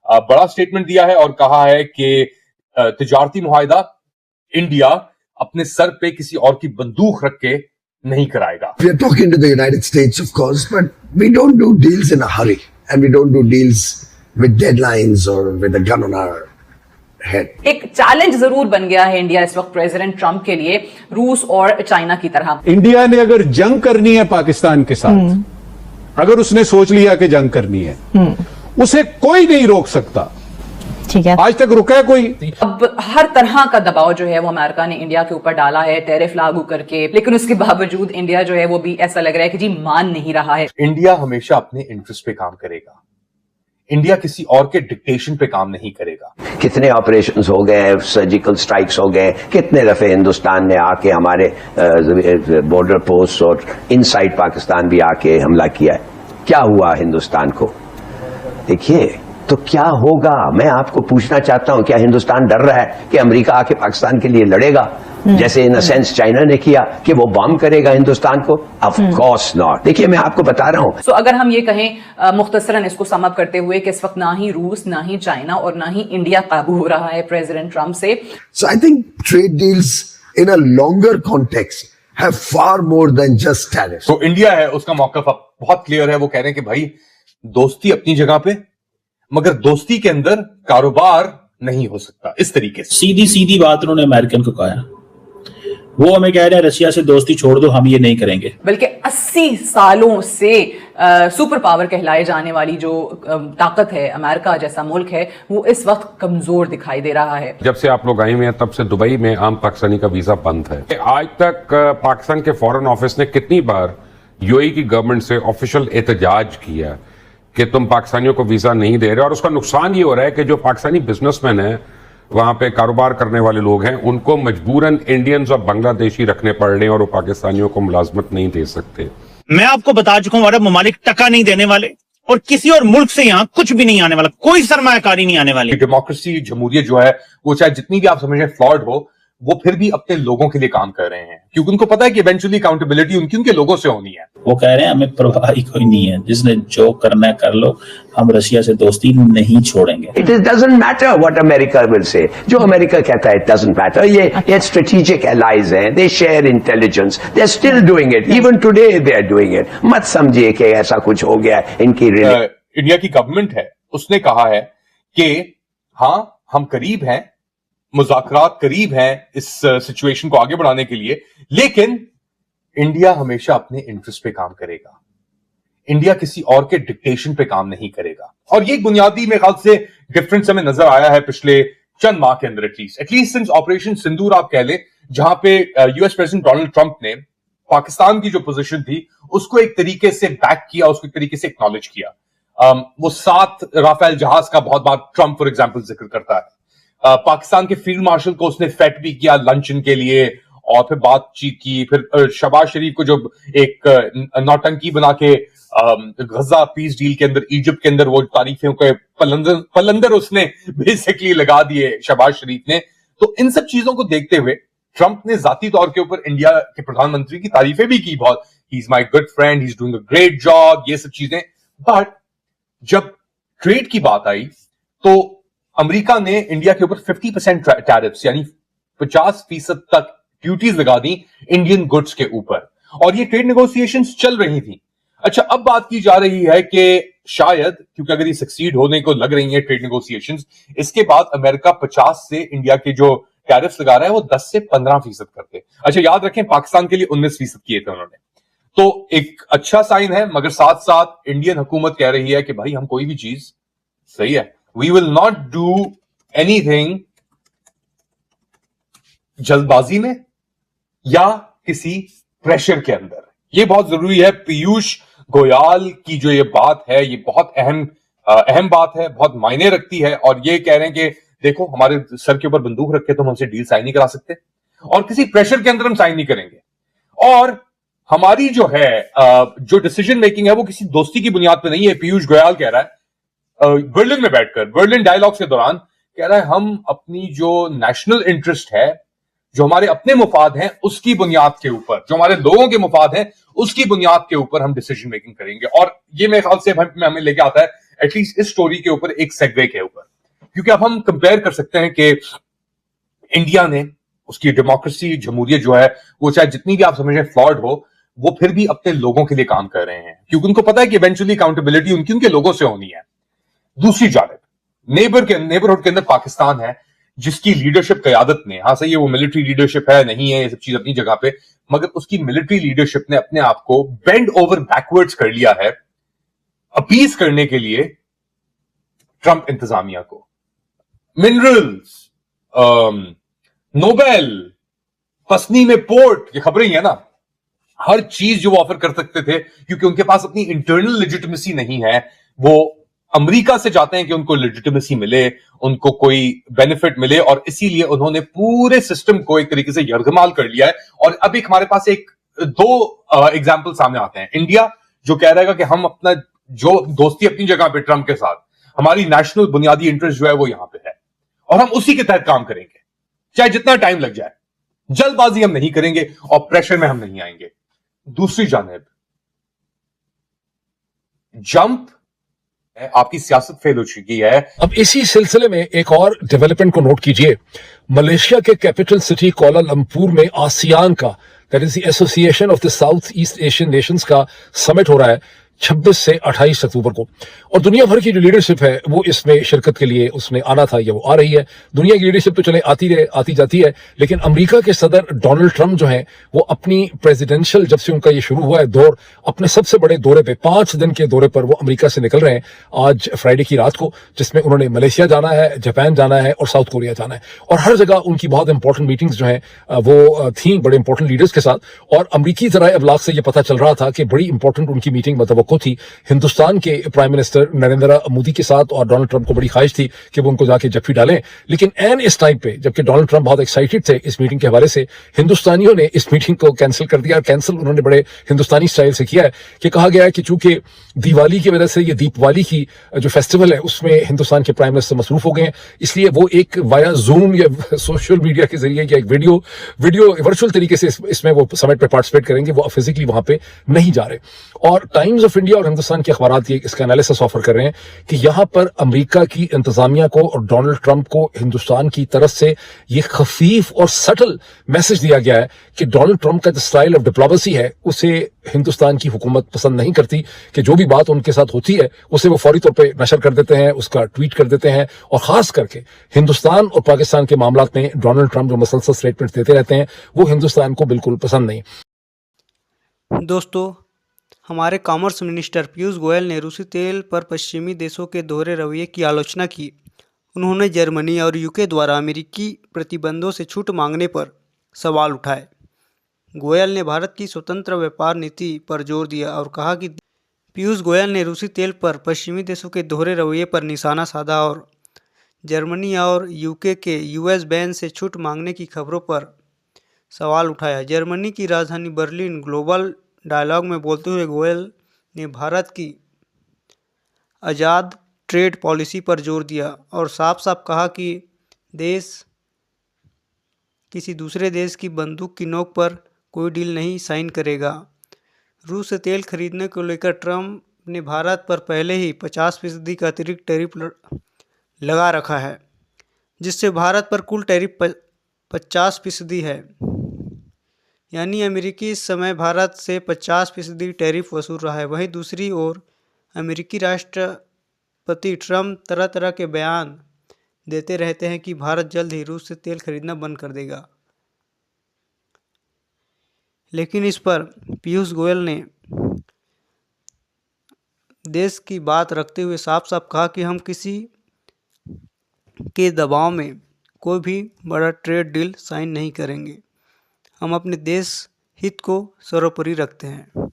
बड़ा स्टेटमेंट दिया है और कहा है कि तिजारती मुआहिदा इंडिया अपने सर पे किसी और की बंदूक रख के नहीं कराएगा। We are talking to the United States, of course, but we don't do deals in a hurry, and we don't do deals with deadlines or with a gun on our head. एक challenge जरूर बन गया है India इस वक्त president Trump के लिए, रूस और चाइना की तरह। इंडिया ने अगर जंग करनी है पाकिस्तान के साथ, अगर उसने सोच लिया कि जंग करनी है, उसे कोई नहीं रोक सकता। ठीक है, आज तक रुका है कोई? अब हर तरह का दबाव जो है वो अमेरिका ने इंडिया के ऊपर डाला है, टैरिफ लागू करके, लेकिन उसके बावजूद इंडिया जो है वो भी ऐसा लग रहा है कि जी मान नहीं रहा है। इंडिया हमेशा अपने इंटरेस्ट पे काम करेगा, इंडिया किसी और के डिक्टेशन पे काम नहीं करेगा। कितने ऑपरेशंस हो गए, सर्जिकल स्ट्राइक्स हो गए, कितने दफे हिंदुस्तान ने आके हमारे बॉर्डर पोस्ट और इनसाइड पाकिस्तान भी आके हमला किया है। क्या हुआ हिंदुस्तान को? देखिए, तो क्या होगा, मैं आपको पूछना चाहता हूं, क्या हिंदुस्तान डर रहा है कि अमेरिका आके पाकिस्तान के लिए लड़ेगा, जैसे इन अ सेंस चाइना ने किया कि वो बॉम्ब करेगा हिंदुस्तान को? Of course not. देखिए, मैं आपको बता रहा हूं। सो अगर हम ये कहें मुख्तसरन इसको सम अप करते हुए कि इस वक्त ना ही रूस, ना ही चाइना और ना ही इंडिया काबू हो रहा है प्रेसिडेंट ट्रंप से। So I think trade deals in a longer context have far more than just tariffs. तो इंडिया है, उसका मौक़िफ़ अब बहुत क्लियर है। वो कह रहे हैं कि भाई दोस्ती अपनी जगह पे, मगर दोस्ती के अंदर कारोबार नहीं हो सकता इस तरीके से। सीधी सीधी बात उन्होंने अमेरिकन को कहा। वो हमें कह रहे हैं रशिया से दोस्ती छोड़ दो, हम ये नहीं करेंगे। बल्कि 80 सालों से सुपर पावर कहलाए जाने वाली जो ताकत है, अमेरिका जैसा मुल्क है, वो इस वक्त कमजोर दिखाई दे रहा है। जब से आप लोग आए हुए हैं तब से दुबई में आम पाकिस्तानी का वीजा बंद है। आज तक पाकिस्तान के फॉरेन ऑफिस ने कितनी बार यूएई की गवर्नमेंट से ऑफिशियल एहतजाज किया कि तुम पाकिस्तानियों को वीजा नहीं दे रहे, और उसका नुकसान ये हो रहा है कि जो पाकिस्तानी बिजनेसमैन हैं, वहां पे कारोबार करने वाले लोग हैं, उनको मजबूरन इंडियंस और बांग्लादेशी रखने पड़ रहे हैं और वो पाकिस्तानियों को मुलाजमत नहीं दे सकते। मैं आपको बता चुका हूं, अरब ममालिक टका नहीं देने वाले और किसी और मुल्क से यहाँ कुछ भी नहीं आने वाला, कोई सरमायाकारी नहीं आने वाली। डेमोक्रेसी, जमहूरियत जो है वो चाहे जितनी भी आप समझें फ्लॉड हो, वो फिर भी अपने लोगों के लिए काम कर रहे हैं, क्योंकि उनको पता है कि इवेंचुअली अकाउंटेबिलिटी उनके लोगों से होनी है। वो कह रहे हैं हमें परवाह ही कोई नहीं है, जिसने जो करना है कर लो, हम रशिया से दोस्ती नहीं छोड़ेंगे। It doesn't matter what America will say. जो अमेरिका कहता है इट डजंट मैटर। ये स्ट्रेटेजिक एलाइज हैं, they share intelligence, they are still doing it, even today they are doing it. मत समझिए कि ऐसा कुछ हो गया इनकी। इंडिया की गवर्नमेंट है, उसने कहा है कि हाँ हम करीब हैं, मुज़ाकरात करीब हैं इस सिचुएशन को आगे बढ़ाने के लिए, लेकिन इंडिया हमेशा अपने इंटरेस्ट पे काम करेगा, इंडिया किसी और के डिक्टेशन पे काम नहीं करेगा। और ये बुनियादी मेरे ख्याल से डिफरेंस हमें नजर आया है पिछले चंद माह के अंदर, एटलीस्ट सिंस ऑपरेशन सिंदूर आप कह लें, जहां पे यूएस प्रेसिडेंट डोनाल्ड ट्रंप ने पाकिस्तान की जो पोजीशन थी उसको एक तरीके से बैक किया, उसको एक तरीके से एक्नॉलेज किया। वो 7 राफेल जहाज का बहुत बार ट्रंप फॉर एग्जाम्पल जिक्र करता है। पाकिस्तान के फील्ड मार्शल को उसने फेट भी किया लंचन के लिए, और फिर बातचीत की। फिर शहबाज शरीफ को जो एक नौटंकी बना के गजा पीस डील के अंदर, इजिप्ट के अंदर वो तारीफों के पलंदर उसने बेसिकली लगा दिए शहबाज शरीफ ने। तो इन सब चीजों को देखते हुए ट्रंप ने जाती तौर के ऊपर इंडिया के प्रधानमंत्री की तारीफें भी की बहुत, he is my good friend, he is doing a great job, ये सब चीजें। बट जब ट्रेड की बात आई तो अमेरिका ने इंडिया के ऊपर 50% टैरिफ्स यानी 50% तक ड्यूटीज लगा दी इंडियन गुड्स के ऊपर, और ये ट्रेड नेगोशिएशंस चल रही थी। अच्छा, अब बात की जा रही है कि शायद, क्योंकि अगर ये सक्सीड होने को लग रही है ट्रेड नेगोशिएशंस, इसके बाद अमेरिका 50 से इंडिया के जो टैरिफ्स लगा रहा है वो 10 से 15% करते। अच्छा, याद रखें पाकिस्तान के लिए 19% किए थे उन्होंने, तो एक अच्छा साइन है। मगर साथ साथ इंडियन हुकूमत कह रही है कि भाई हम कोई भी चीज, सही है, we will not do anything जल्दबाजी में या किसी प्रेशर के अंदर। ये बहुत जरूरी है। पीयूष गोयल की जो ये बात है, ये बहुत अहम बात है, बहुत मायने रखती है। और ये कह रहे हैं कि देखो हमारे सर के ऊपर बंदूक रख के तुम हमसे डील साइन नहीं करा सकते, और किसी प्रेशर के अंदर हम साइन नहीं करेंगे। और हमारी जो है जो डिसीजन मेकिंग है वो किसी दोस्ती की बुनियाद पर नहीं है। पीयूष गोयल कह रहा है बर्लिन में बैठकर, बर्लिन डायलॉग्स के दौरान कह रहा है हम अपनी जो नेशनल इंटरेस्ट है, जो हमारे अपने मुफाद हैं, उसकी बुनियाद के ऊपर, जो हमारे लोगों के मुफाद हैं उसकी बुनियाद के ऊपर हम डिसीजन मेकिंग करेंगे। और ये मेरे ख्याल से हमें लेके आता है एटलीस्ट इस स्टोरी के ऊपर एक सेगवे के ऊपर, क्योंकि अब हम कंपेयर कर सकते हैं कि इंडिया ने उसकी डेमोक्रेसी, जमहूरियत जो है वो चाहे जितनी भी आप समझें फ्लॉड हो, वो फिर भी अपने लोगों के लिए काम कर रहे हैं, क्योंकि उनको पता है कि इवेंचुअली अकाउंटेबिलिटी उनके लोगों से होनी है। दूसरी जानिब नेबरहुड के अंदर पाकिस्तान है, जिसकी लीडरशिप क़यादत ने, हाँ सही है वो मिलिट्री लीडरशिप है, नहीं है, ये सब चीज अपनी जगह पे, मगर उसकी मिलिट्री लीडरशिप ने अपने आप को बेंड ओवर बैकवर्ड्स कर लिया है अपीज करने के लिए ट्रंप इंतजामिया को। मिनरल्स, नोबेल, पसनी में पोर्ट, ये खबरें ही है ना, हर चीज जो वो ऑफर कर सकते थे, क्योंकि उनके पास अपनी इंटरनल लेजिटिमेसी नहीं है, वो अमेरिका से चाहते हैं कि उनको लेजिटिमेसी मिले, उनको कोई बेनिफिट मिले, और इसीलिए उन्होंने पूरे सिस्टम को एक तरीके से यरगमाल कर लिया है। और अब एक हमारे पास दो एग्जाम्पल सामने आते हैं। इंडिया जो कह रहा है कि हम अपना जो दोस्ती अपनी जगह पे ट्रंप के साथ, हमारी नेशनल बुनियादी इंटरेस्ट जो है वो यहां पे है, और हम उसी के तहत काम करेंगे, चाहे जितना टाइम लग जाए, जल्दबाजी हम नहीं करेंगे और प्रेशर में हम नहीं आएंगे। दूसरी जानिब जंप, आपकी सियासत फेल हो चुकी है। अब इसी सिलसिले में एक और डेवलपमेंट को नोट कीजिए। मलेशिया के कैपिटल सिटी कोलालंपुर में आसियान का, that is the association of the south east Asian Nations का समिट हो रहा है 26 से 28 अक्टूबर को, और दुनिया भर की जो लीडरशिप है वो इसमें शिरकत के लिए उसने आना था, या वो आ रही है। दुनिया की लीडरशिप तो चले आती जाती है, लेकिन अमेरिका के सदर डोनाल्ड ट्रंप जो हैं वो अपनी प्रेसिडेंशियल, जब से उनका ये शुरू हुआ है दौर, अपने सबसे बड़े दौरे पे, 5 दिन के दौरे पर वो अमेरिका से निकल रहे हैं आज फ्राइडे की रात को, जिसमें उन्होंने मलेशिया जाना है, जापान जाना है और साउथ कोरिया जाना है, और हर जगह उनकी बहुत इंपॉर्टेंट मीटिंग्स जो हैं वो थी बड़े इंपॉर्टेंट लीडर्स के साथ। और अमरीकी जराए अबलाग से ये पता चल रहा था कि बड़ी इंपॉर्टेंट उनकी मीटिंग मतवक्को थी हिंदुस्तान के प्राइम मिनिस्टर नरेंद्र मोदी के साथ, और डोनाल्ड ट्रंप को बड़ी ख्वाहिश थी कि वो उनको जाके जफ्फी डालें। लेकिन एन इस टाइम पे, जबकि डोनाल्ड ट्रंप बहुत एक्साइटेड थे इस मीटिंग के हवाले से, हिंदुस्तानियों ने इस मीटिंग को कैंसिल कर दिया। और कैंसिल उन्होंने बड़े हिंदुस्तानी स्टाइल से किया है कि कहा गया है कि चूंकि दिवाली की वजह से, ये दीपवाली की जो फेस्टिवल है उसमें हिंदुस्तान के प्राइम मिनिस्टर मसरूफ हो गए हैं, इसलिए वो एक वाया जूम या सोशल मीडिया के जरिए या एक वीडियो वर्चुअल तरीके से इसमें वो समिट पे पार्टिसिपेट करेंगे, वो फिजिकली वहां पे नहीं जा रहे। और टाइम्स ऑफ इंडिया और हिंदुस्तान के अखबार ये इसका एनालिसिस ऑफर कर रहे हैं कि यहां पर अमेरिका की इंतजामिया को और डोनाल्ड ट्रंप को हिंदुस्तान की तरफ से ये खफीफ और सटल मैसेज दिया गया है कि डोनाल्ड ट्रंप का जो स्टाइल ऑफ डिप्लोमेसी है उसे हिंदुस्तान की हुकूमत पसंद नहीं करती, कि जो भी बात उनके साथ होती है उसे वो फौरी तौर पर नशर कर देते हैं, उसका ट्वीट कर देते हैं, और खास करके हिंदुस्तान और पाकिस्तान के मामलात में डोनाल्ड ट्रंप जो मसलसल स्टेटमेंट देते रहते हैं वो हिंदुस्तान को बिल्कुल पसंद नहीं। दोस्तों, हमारे कॉमर्स मिनिस्टर पीयूष गोयल ने रूसी तेल पर पश्चिमी देशों के दोहरे रवैये की आलोचना की। उन्होंने जर्मनी और यूके द्वारा अमेरिकी प्रतिबंधों से छूट मांगने पर सवाल उठाए। गोयल ने भारत की स्वतंत्र व्यापार नीति पर जोर दिया और कहा कि पीयूष गोयल ने रूसी तेल पर पश्चिमी देशों के दोहरे रवैये पर निशाना साधा और जर्मनी और यूके के यूएस बैन से छूट मांगने की खबरों पर सवाल उठाया। जर्मनी की राजधानी बर्लिन ग्लोबल डायलॉग में बोलते हुए गोयल ने भारत की आज़ाद ट्रेड पॉलिसी पर जोर दिया और साफ साफ कहा कि देश किसी दूसरे देश की बंदूक की नोक पर कोई डील नहीं साइन करेगा। रूस से तेल खरीदने को लेकर ट्रंप ने भारत पर पहले ही 50% का अतिरिक्त टैरिफ लगा रखा है, जिससे भारत पर कुल टैरिफ 50% है। यानी अमेरिकी इस समय भारत से 50% टैरिफ वसूल रहा है। वहीं दूसरी ओर अमेरिकी राष्ट्रपति ट्रंप तरह तरह के बयान देते रहते हैं कि भारत जल्द ही रूस से तेल खरीदना बंद कर देगा, लेकिन इस पर पीयूष गोयल ने देश की बात रखते हुए साफ साफ कहा कि हम किसी के दबाव में कोई भी बड़ा ट्रेड डील साइन नहीं करेंगे। हम अपने देश हित को सर्वोपरि रखते हैं।